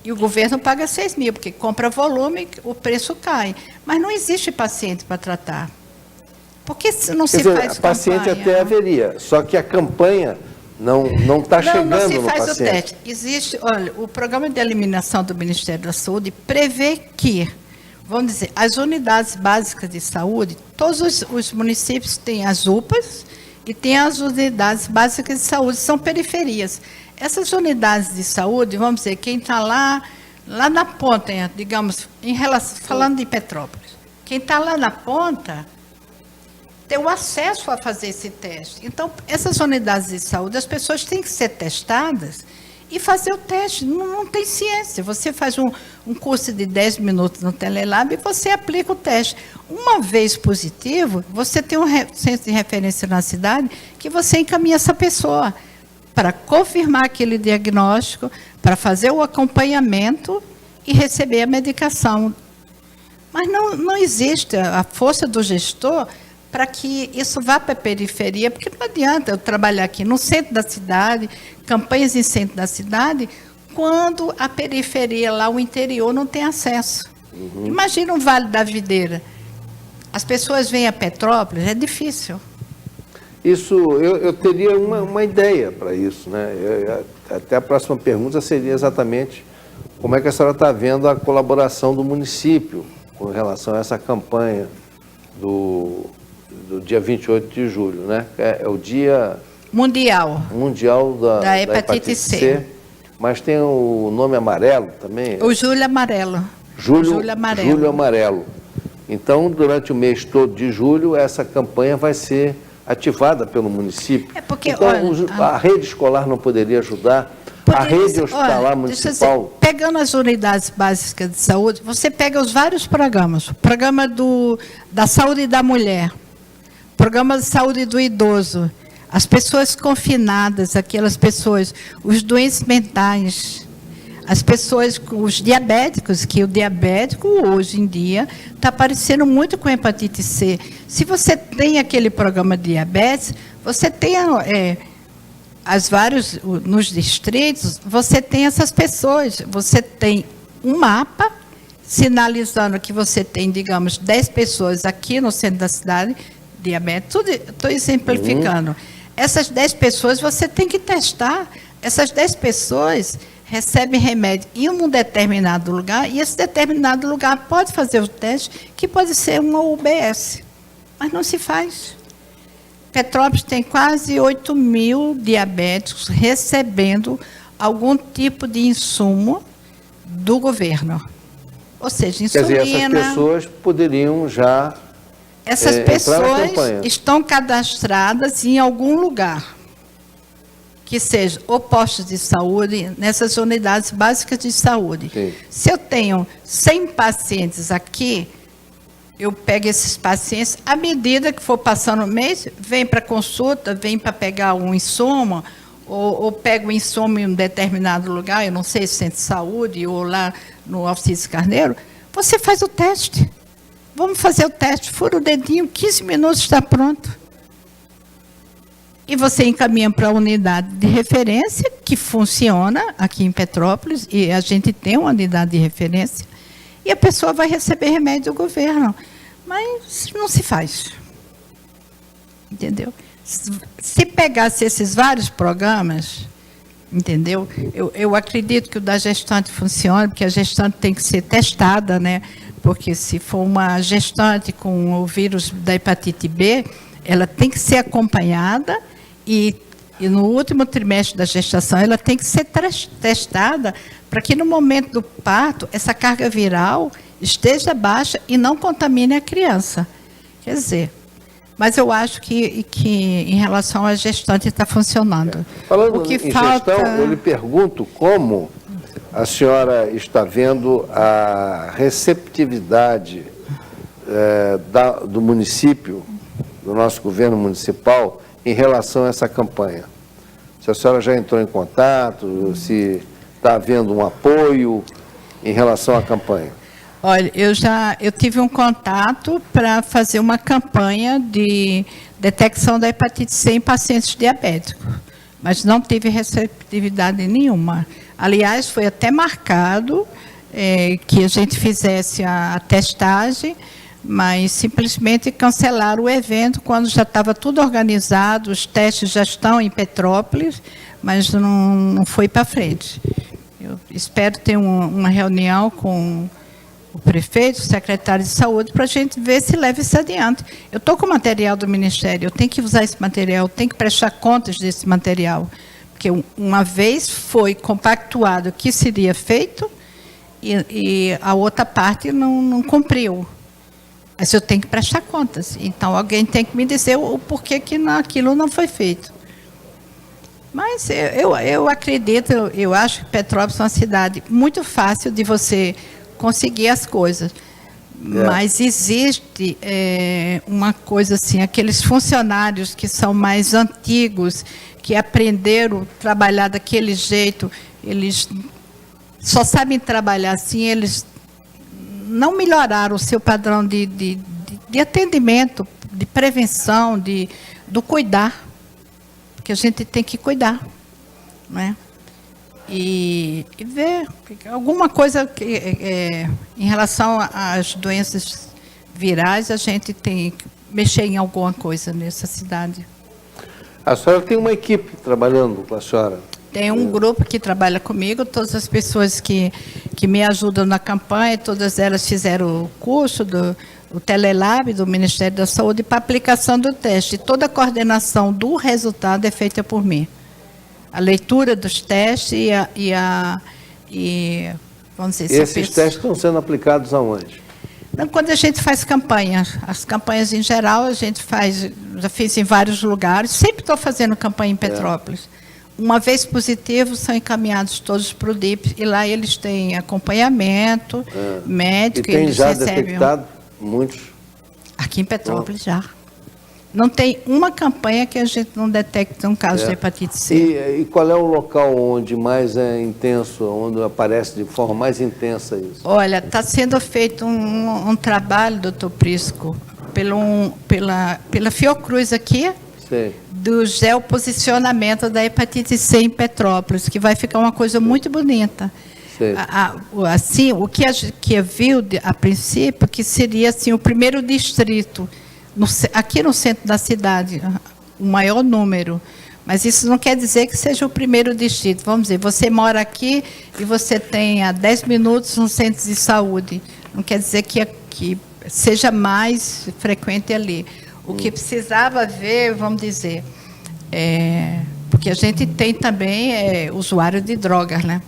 E o governo paga 6 mil, porque compra volume, o preço cai. Mas não existe paciente para tratar. Por que não se faz campanha? Paciente até haveria, só que a campanha não está chegando no paciente. Não se faz o teste. Existe, olha, o programa de eliminação do Ministério da Saúde prevê que, vamos dizer, as unidades básicas de saúde, todos os municípios têm as UPAs e têm as unidades básicas de saúde, são periferias. Essas unidades de saúde, vamos dizer, quem está lá na ponta, digamos, falando de Petrópolis, quem está lá na ponta tem o acesso a fazer esse teste. Então, essas unidades de saúde, as pessoas têm que ser testadas e fazer o teste. Não tem ciência. Você faz um curso de 10 minutos no Telelab e você aplica o teste. Uma vez positivo, você tem um centro de referência na cidade que você encaminha essa pessoa para confirmar aquele diagnóstico, para fazer o acompanhamento e receber a medicação. Mas não existe a força do gestor para que isso vá para a periferia, porque não adianta eu trabalhar aqui no centro da cidade, campanhas em centro da cidade, quando a periferia, lá o interior, não tem acesso. Imagina um Vale da Videira. As pessoas vêm a Petrópolis, é difícil. Isso, eu teria uma ideia para isso, né? Até a próxima pergunta seria exatamente como é que a senhora está vendo a colaboração do município com relação a essa campanha do dia 28 de julho, né? É o dia Mundial da hepatite C. Mas tem o nome amarelo também? O Julho Amarelo. Julho Amarelo. Então, durante o mês todo de julho, essa campanha vai ser ativada pelo município. Porque, então, olha, a rede escolar não poderia ajudar? A rede hospitalar municipal? Pegando as unidades básicas de saúde, você pega os vários programas. O programa da saúde da mulher, o programa de saúde do idoso, as pessoas confinadas, aquelas pessoas, os doentes mentais, as pessoas, os diabéticos, que o diabético, hoje em dia, está parecendo muito com hepatite C. Se você tem aquele programa de diabetes, você tem nos distritos, você tem essas pessoas, você tem um mapa sinalizando que você tem, digamos, 10 pessoas aqui no centro da cidade, diabetes, tudo, estou exemplificando. Essas 10 pessoas você tem que testar. Essas 10 pessoas recebem remédio em um determinado lugar, e esse determinado lugar pode fazer o teste, que pode ser uma UBS, mas não se faz. Petrópolis tem quase 8.000 diabéticos recebendo algum tipo de insumo do governo. Ou seja, insulina... Quer dizer, essas pessoas poderiam já Essas pessoas estão cadastradas em algum lugar, que seja ou postos de saúde, nessas unidades básicas de saúde. Sim. Se eu tenho 100 pacientes aqui, eu pego esses pacientes, à medida que for passando o mês, vem para consulta, vem para pegar um insumo, ou pego o insumo em um determinado lugar, eu não sei, centro de saúde, ou lá no Alcides Carneiro, você faz o teste. Vamos fazer o teste, fura o dedinho, 15 minutos está pronto. E você encaminha para a unidade de referência, que funciona aqui em Petrópolis, e a gente tem uma unidade de referência, e a pessoa vai receber remédio do governo. Mas não se faz. Entendeu? Se pegasse esses vários programas, entendeu? Eu acredito que o da gestante funciona, porque a gestante tem que ser testada, né? Porque se for uma gestante com o vírus da hepatite B, ela tem que ser acompanhada e no último trimestre da gestação ela tem que ser testada para que no momento do parto essa carga viral esteja baixa e não contamine a criança. Quer dizer, mas eu acho que em relação à gestante está funcionando. Falando em gestão, eu lhe pergunto como a senhora está vendo a receptividade do município, do nosso governo municipal, em relação a essa campanha. Se a senhora já entrou em contato, se está havendo um apoio em relação à campanha. Olha, eu tive um contato para fazer uma campanha de detecção da hepatite C em pacientes diabéticos, mas não tive receptividade nenhuma. Aliás, foi até marcado que a gente fizesse a testagem, mas simplesmente cancelaram o evento quando já estava tudo organizado, os testes já estão em Petrópolis, mas não foi para frente. Eu espero ter uma reunião com o prefeito, o secretário de saúde, para a gente ver se leva isso adiante. Eu estou com o material do Ministério, eu tenho que usar esse material, eu tenho que prestar contas desse material, porque uma vez foi compactuado o que seria feito e a outra parte não cumpriu. Mas eu tenho que prestar contas. Então, alguém tem que me dizer o porquê que aquilo não foi feito. Mas eu acredito, eu acho que Petrópolis é uma cidade muito fácil de você conseguir as coisas. Mas existe uma coisa assim, aqueles funcionários que são mais antigos, que aprenderam a trabalhar daquele jeito, eles só sabem trabalhar assim, eles não melhoraram o seu padrão de atendimento, de prevenção, do cuidar, porque a gente tem que cuidar, né? E ver alguma coisa em relação às doenças virais, a gente tem que mexer em alguma coisa nessa cidade. A senhora tem uma equipe trabalhando com a senhora? Tem um grupo que trabalha comigo, todas as pessoas que me ajudam na campanha, todas elas fizeram o curso do Telelab, do Ministério da Saúde, para aplicação do teste. Toda a coordenação do resultado é feita por mim. A leitura dos testes vamos dizer, esses testes estão sendo aplicados aonde? Quando a gente faz campanha, as campanhas em geral, a gente faz, já fiz em vários lugares, sempre estou fazendo campanha em Petrópolis. Uma vez positivo, são encaminhados todos para o DIP, e lá eles têm acompanhamento médico. E tem eles já recebem detectado muitos? Aqui em Petrópolis já. Não tem uma campanha que a gente não detecte um caso de hepatite C. E qual é o local onde mais é intenso, onde aparece de forma mais intensa isso? Olha, está sendo feito um trabalho, doutor Prisco, pela Fiocruz aqui, Sim. do geoposicionamento da hepatite C em Petrópolis, que vai ficar uma coisa muito bonita. Assim, o que a gente viu a princípio, que seria assim, o primeiro distrito, aqui no centro da cidade, o maior número. Mas isso não quer dizer que seja o primeiro distrito. Vamos dizer, você mora aqui e você tem a 10 minutos um centro de saúde. Não quer dizer que seja mais frequente ali. O que precisava ver, vamos dizer, porque a gente tem também usuário de drogas, né?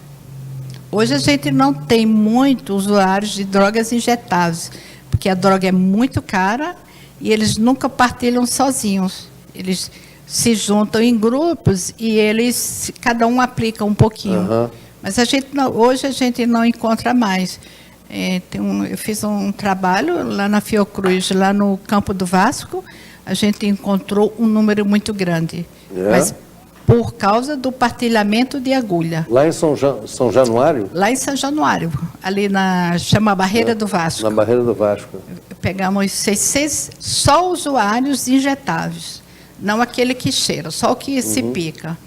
Hoje a gente não tem muito usuários de drogas injetáveis, porque a droga é muito cara e eles nunca partilham sozinhos. Eles se juntam em grupos e cada um aplica um pouquinho. Uhum. Mas hoje a gente não encontra mais. Eu fiz um trabalho lá na Fiocruz, lá no Campo do Vasco, a gente encontrou um número muito grande. Mas por causa do partilhamento de agulha. Lá em São Januário? Lá em São Januário, ali chama Barreira do Vasco. Na Barreira do Vasco. Pegamos 600 só usuários injetáveis, não aquele que cheira, só o que se pica.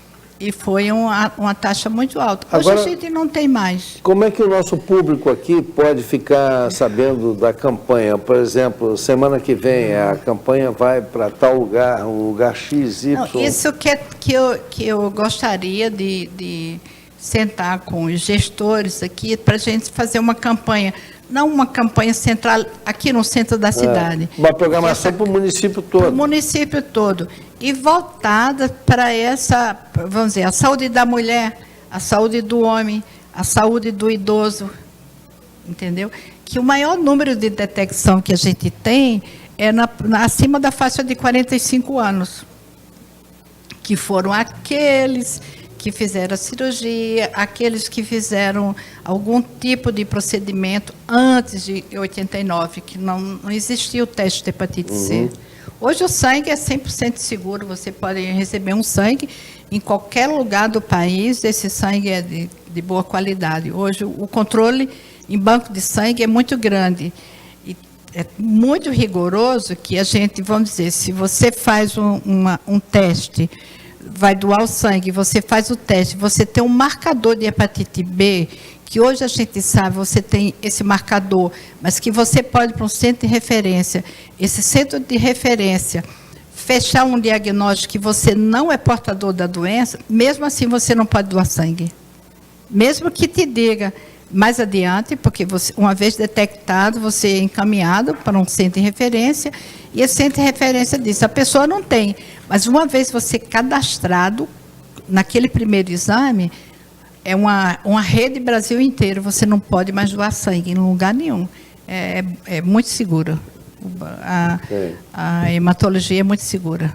E foi uma taxa muito alta. Hoje agora, a gente não tem mais. Como é que o nosso público aqui pode ficar sabendo da campanha? Por exemplo, semana que vem a campanha vai para tal lugar, um lugar X, Y. Não, isso que eu gostaria de sentar com os gestores aqui para a gente fazer uma campanha. Não uma campanha central aqui no centro da cidade. Uma programação para o município todo. Para o município todo. E voltada para vamos dizer, a saúde da mulher, a saúde do homem, a saúde do idoso. Entendeu? Que o maior número de detecção que a gente tem é acima da faixa de 45 anos. Que foram aqueles que fizeram a cirurgia, aqueles que fizeram algum tipo de procedimento antes de 89, que não existia o teste de hepatite C. Hoje o sangue é 100% seguro, você pode receber um sangue em qualquer lugar do país, esse sangue é de boa qualidade. Hoje o controle em banco de sangue é muito grande. E é muito rigoroso que a gente, vamos dizer, se você faz um teste, vai doar o sangue, você faz o teste, você tem um marcador de hepatite B, que hoje a gente sabe, você tem esse marcador, mas que você pode ir para um centro de referência. Esse centro de referência fechar um diagnóstico que você não é portador da doença, mesmo assim você não pode doar sangue. Mesmo que te diga mais adiante, porque uma vez detectado, você é encaminhado para um centro de referência, e esse centro de referência diz, a pessoa não tem, mas uma vez você cadastrado, naquele primeiro exame, é uma rede Brasil inteiro, você não pode mais doar sangue em lugar nenhum. É muito seguro. A hematologia é muito segura.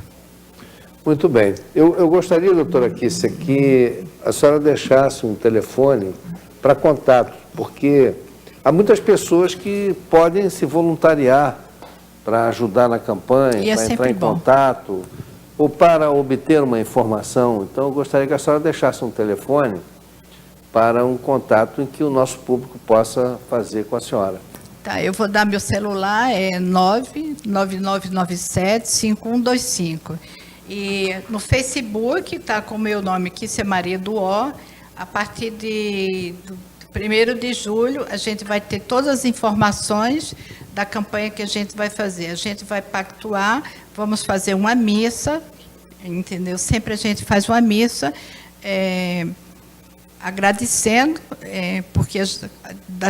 Muito bem. Eu gostaria, doutora Kícia, que a senhora deixasse um telefone para contato, porque há muitas pessoas que podem se voluntariar para ajudar na campanha, para entrar em contato, ou para obter uma informação. Então, eu gostaria que a senhora deixasse um telefone para um contato em que o nosso público possa fazer com a senhora. Tá, eu vou dar meu celular, é 99997-5125. E no Facebook está com o meu nome, Kícia Maria do Ó. A partir do 1º de julho, a gente vai ter todas as informações da campanha que a gente vai fazer. A gente vai pactuar, vamos fazer uma missa, entendeu? Sempre a gente faz uma missa, agradecendo, porque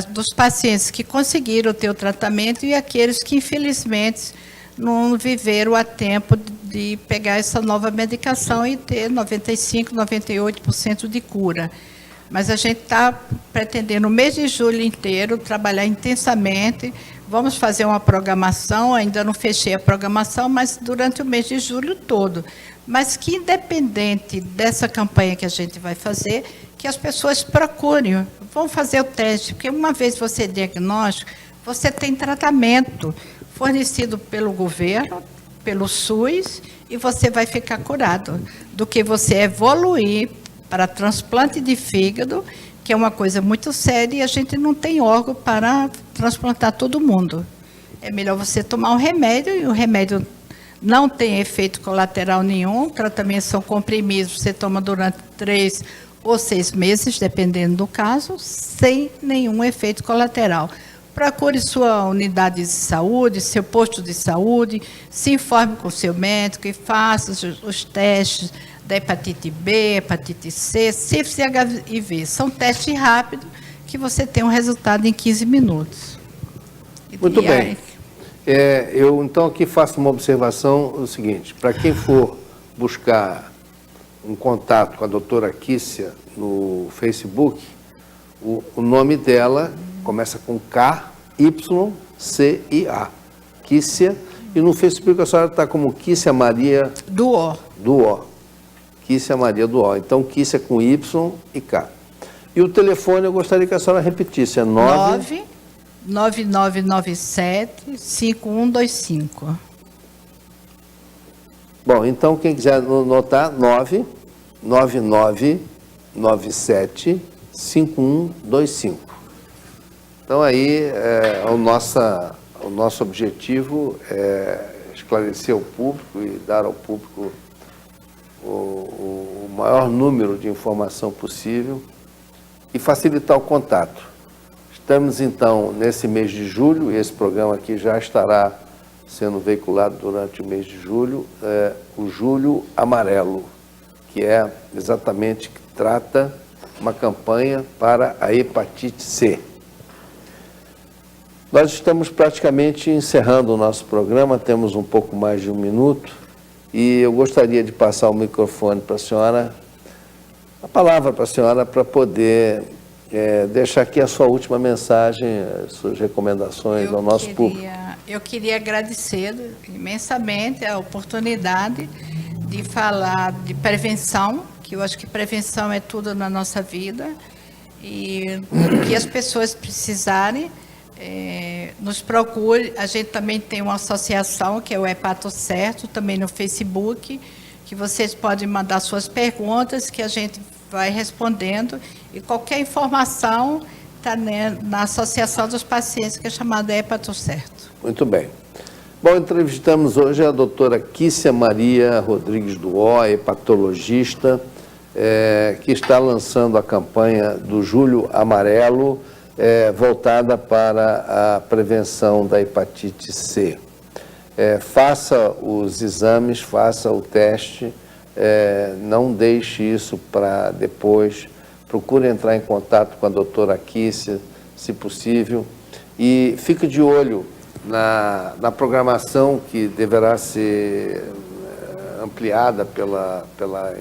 dos pacientes que conseguiram ter o tratamento e aqueles que, infelizmente, não viveram a tempo de pegar essa nova medicação e ter 95%, 98% de cura. Mas a gente está pretendendo o mês de julho inteiro trabalhar intensamente. Vamos fazer uma programação, ainda não fechei a programação, mas durante o mês de julho todo. Mas que, independente dessa campanha que a gente vai fazer, que as pessoas procurem, vão fazer o teste, porque uma vez você diagnóstico, você tem tratamento fornecido pelo governo, pelo SUS, e você vai ficar curado, do que você evoluir para transplante de fígado, que é uma coisa muito séria, e a gente não tem órgão para transplantar todo mundo. É melhor você tomar um remédio, e o remédio não tem efeito colateral nenhum, tratamentos são comprimidos, você toma durante 3 ou 6 meses, dependendo do caso, sem nenhum efeito colateral. Procure sua unidade de saúde, seu posto de saúde, se informe com o seu médico e faça os testes da hepatite B, hepatite C, sífilis e HIV. São testes rápidos que você tem um resultado em 15 minutos. Muito bem. Eu, então, aqui faço uma observação, o seguinte, para quem for buscar um contato com a doutora Kícia no Facebook, o nome dela começa com K-Y-C-I-A, Kícia, e no Facebook a senhora está como Kícia Maria... Do Ó. Do Ó. Kícia Maria do Ó. Então, Kícia com Y e K. E o telefone eu gostaria que a senhora repetisse, é 99997-5125. Bom, então quem quiser anotar, 99997-5125. Então aí o nosso objetivo é esclarecer ao público e dar ao público o maior número de informação possível e facilitar o contato. Estamos, então, nesse mês de julho, e esse programa aqui já estará sendo veiculado durante o mês de julho, o Julho Amarelo, que é exatamente que trata uma campanha para a hepatite C. Nós estamos praticamente encerrando o nosso programa, temos um pouco mais de 1 minuto, e eu gostaria de passar o microfone para a senhora, a palavra para a senhora, para poder deixar aqui a sua última mensagem, as suas recomendações ao nosso público. Eu queria agradecer imensamente a oportunidade de falar de prevenção, que eu acho que prevenção é tudo na nossa vida, e o que as pessoas precisarem, nos procure. A gente também tem uma associação, que é o Hepato Certo, também no Facebook, que vocês podem mandar suas perguntas, que a gente vai respondendo, e qualquer informação está na Associação dos Pacientes, que é chamada Hepato Certo. Muito bem. Bom, entrevistamos hoje a doutora Kícia Maria Rodrigues do Ó, hepatologista, que está lançando a campanha do Julho Amarelo, voltada para a prevenção da hepatite C. Faça os exames, faça o teste, não deixe isso para depois, procure entrar em contato com a doutora Kícia, se possível, e fique de olho na programação que deverá ser ampliada pela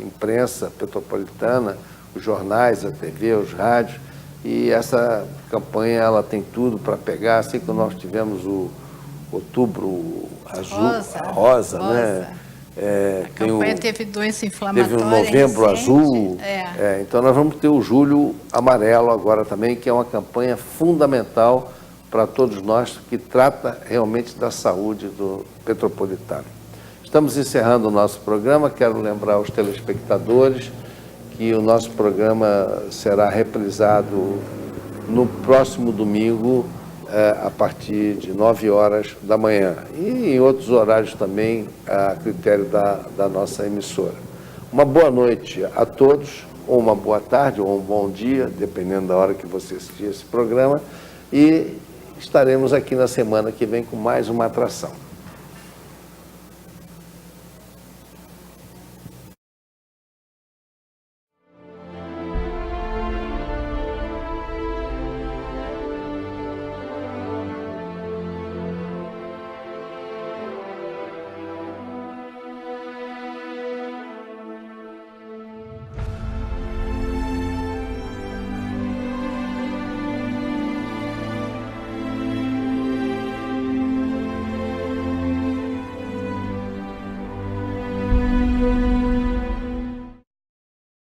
imprensa petropolitana, os jornais, a TV, os rádios, e essa campanha ela tem tudo para pegar, assim que nós tivemos o Outubro Azul, rosa, né? A campanha teve doença inflamatória. Teve o Novembro recente. Azul. Então nós vamos ter o Julho Amarelo agora também, que é uma campanha fundamental para todos nós, que trata realmente da saúde do petropolitano. Estamos encerrando o nosso programa. Quero lembrar aos telespectadores que o nosso programa será reprisado no próximo domingo, a partir de 9 horas da manhã e em outros horários também a critério da nossa emissora. Uma boa noite a todos, ou uma boa tarde, ou um bom dia, dependendo da hora que você assistir esse programa, e estaremos aqui na semana que vem com mais uma atração.